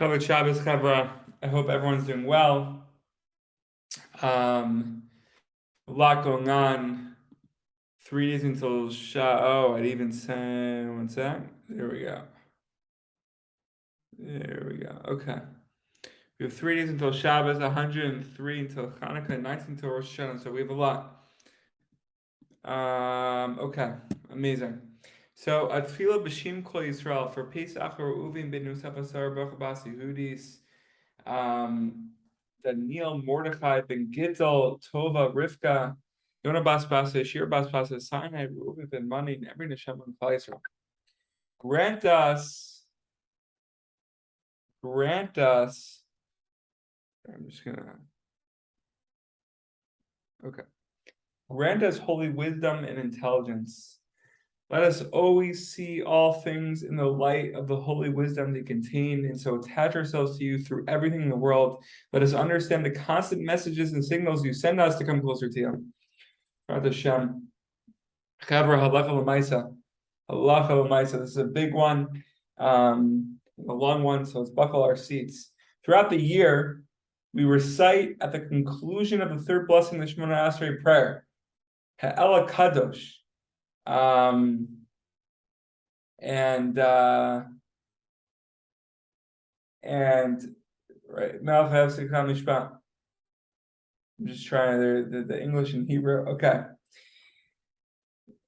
Kavod Shabbos, Chavra. I hope everyone's doing well. A lot going on. 3 days until Oh, I'd even say, one sec. There we go. Okay. We have 3 days until Shabbos, 103 until Hanukkah, 19 until Rosh Hashanah. So we have a lot. Okay, amazing. So Atfila B'Shim Kol Yisrael for Pesach or Uvim Ben Nusaf Asar Baruch Bas Yehudis. Daniel Mordechai Ben Gittel Tova Rivka Yonah Bas Basa Shir Bas Basa Sinai Reuven Ben Mani and every Neshama in Klal Yisrael. Grant us. I'm just gonna. Okay. Grant us holy wisdom and intelligence. Let us always see all things in the light of the holy wisdom they contain, and so attach ourselves to you through everything in the world. Let us understand the constant messages and signals you send us to come closer to you. Hashem. Chavra halacha l'maisa. Halacha l'maisa. This is a big one, a long one, so let's buckle our seats. Throughout the year, we recite at the conclusion of the third blessing the Shemona Esrei prayer, Ha'ela Kadosh. Right, Mishpat. I'm just trying the English and Hebrew. Okay.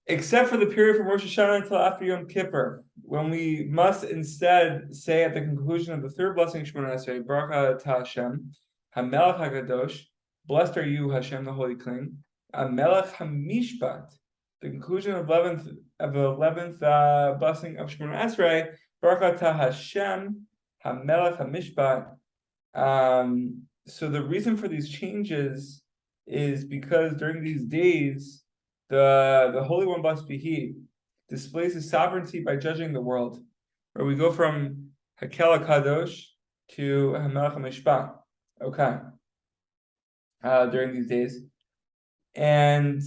Except for the period from Rosh Hashanah until after Yom Kippur, when we must instead say at the conclusion of the third blessing Shemona Esrei, Baruch Atah Hashem, HaMelech HaKadosh, blessed are you, Hashem, the Holy King, HaMelech HaMishpat, the conclusion of the 11th blessing of Shemona Esrei, Baruch Atah Hashem, HaMelech HaMishpat. So the reason for these changes is because during these days, the Holy One, blessed be He, displays His sovereignty by judging the world, where we go from Hakel HaKadosh to HaMelech HaMishpat. Okay. During these days. And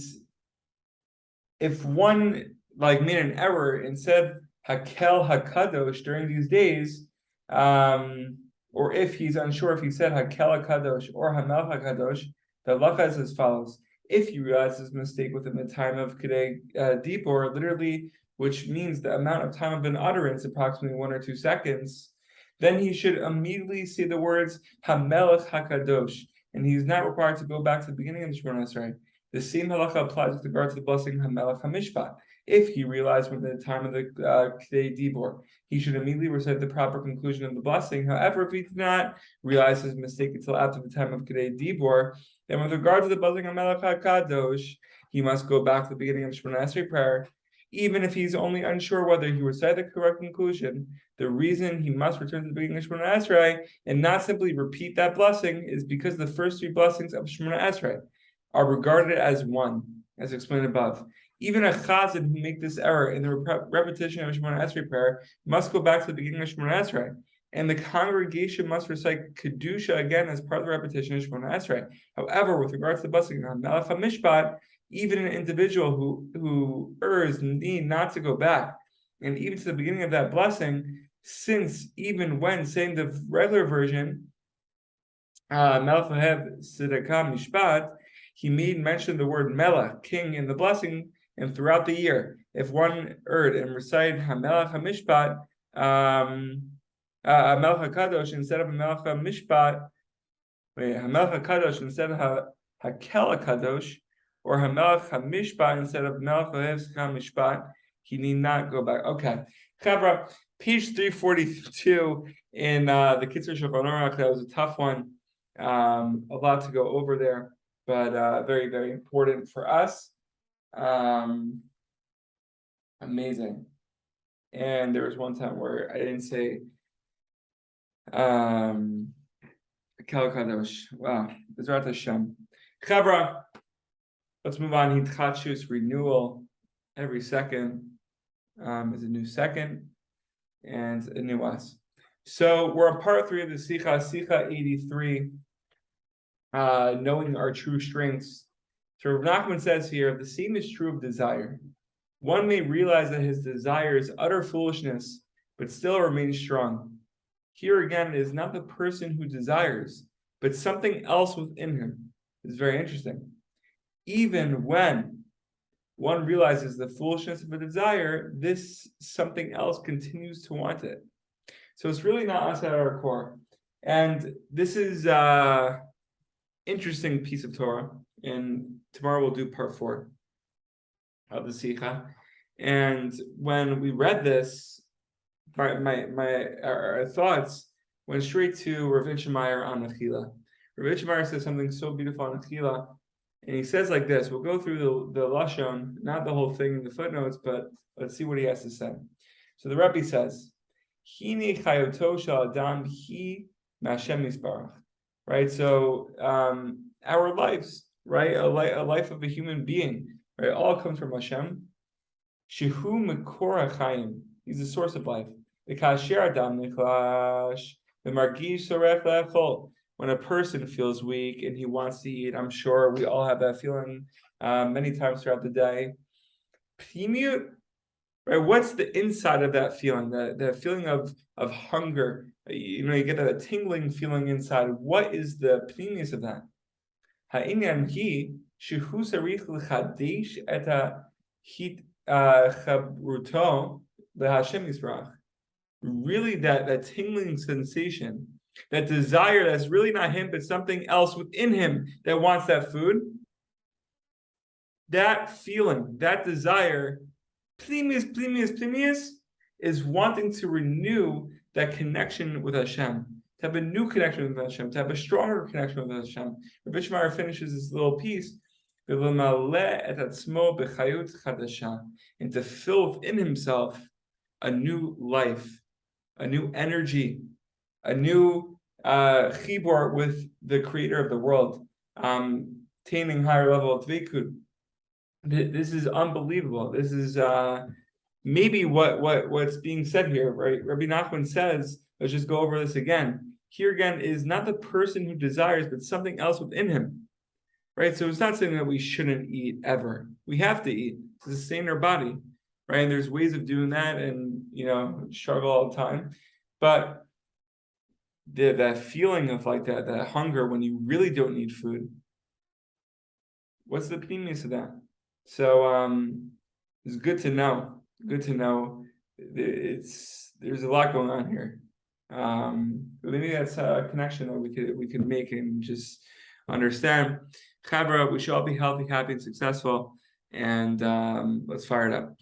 if one made an error and said Hakel HaKadosh during these days, or if he's unsure if he said Hakel HaKadosh or HaMelech HaKadosh, the halacha is as follows. If you realize this mistake within the time of Kedei Dibor, literally, which means the amount of time of an utterance, approximately 1 or 2 seconds, then he should immediately say the words HaMelech HaKadosh, and he is not required to go back to the beginning of the Shemona Esrei. The same halacha applies with regard to the blessing HaMelech HaMishpat. If he realized within the time of the Kedei Dibor, he should immediately recite the proper conclusion of the blessing. However, if he did not realize his mistake until after the time of Kedei Dibor, then with regard to the blessing HaMelech HaKadosh, he must go back to the beginning of Shemona Esrei prayer. Even if he's only unsure whether he recited the correct conclusion, the reason he must return to the beginning of Shemona Esrei and not simply repeat that blessing is because the first 3 blessings of Shemona Esrei are regarded as one, as explained above. Even a chazan who make this error in the repetition of Shemona Esrei prayer must go back to the beginning of Shemona Esrei, and the congregation must recite Kedusha again as part of the repetition of Shemona Esrei. However, with regard to the blessing of Melech HaMishpat, even an individual who errs need not to go back, and even to the beginning of that blessing, since even when saying the regular version, Melech Tzedakah Mishpat, he made mention the word Melech, king, in the blessing, and throughout the year. If one erred and recited HaMelech HaMishpat, HaMelech HaKadosh instead of HaMelech HaMishpat, HaMelech HaKadosh instead of HaKel HaKadosh, or Hamelech HaMishpat instead of Melech HaMishpat, he need not go back. Okay. Chavra, page 342 in the Kitzur Shulchan Aruch. That was a tough one. A lot to go over there, but very, very important for us. Amazing. And there was one time where I didn't say Kel Kadosh. Wow, Bezrat Hashem. Chavra, let's move on. Hitchachus, renewal. Every second is a new second and a new us. So we're on part 3 of the Sicha 83, knowing our true strengths. So Rav Nachman says here, the same is true of desire. One may realize that his desire is utter foolishness, but still remains strong. Here again, it is not the person who desires, but something else within him. It's very interesting. Even when one realizes the foolishness of a desire, this something else continues to want it. So it's really not us at our core. And this is an interesting piece of Torah. And tomorrow we'll do part 4 of the Sicha. And when we read this, our thoughts went straight to Rav Itchemeyer on Achila. Rav Itchemeyer says something so beautiful on Achila, and he says like this. We'll go through the Lashon, not the whole thing in the footnotes, but let's see what he has to say. So the Rebbe says, Hine chayoto shel adam hi ma'Hashem yisbarach. Right, so our lives, right, a life of a human being, right, all comes from Hashem. Shehu mekor hachayim. He's the source of life. The kasher adam nichlash, the margish sorech le'achol. When a person feels weak and he wants to eat, I'm sure we all have that feeling many times throughout the day. Pnimiut, right? What's the inside of that feeling? The feeling of hunger. You get that tingling feeling inside. What is the pnimius of that? Ha'inyan hi shehu sarich l'chadesh et hit chabruto leHashem yisbarach. Really, that tingling sensation, that desire that's really not him, but something else within him that wants that food, that feeling, that desire, plemius, is wanting to renew that connection with Hashem, to have a new connection with Hashem, to have a stronger connection with Hashem. Rabbi Shmar finishes this little piece, and to fill within himself a new life, a new energy, a new chibur with the creator of the world, attaining higher level of dveikud. This is unbelievable. This is maybe what's being said here, right? Rabbi Nachman says, let's just go over this again. Here again is not the person who desires, but something else within him, right? So it's not saying that we shouldn't eat ever. We have to eat to sustain our body, right? And there's ways of doing that, and struggle all the time. But that feeling of like that hunger when you really don't need food, what's the pnimius of that? So it's good to know. Good to know. There's a lot going on here. But maybe that's a connection that we could make and just understand. Chavra, we should all be healthy, happy, and successful. And let's fire it up.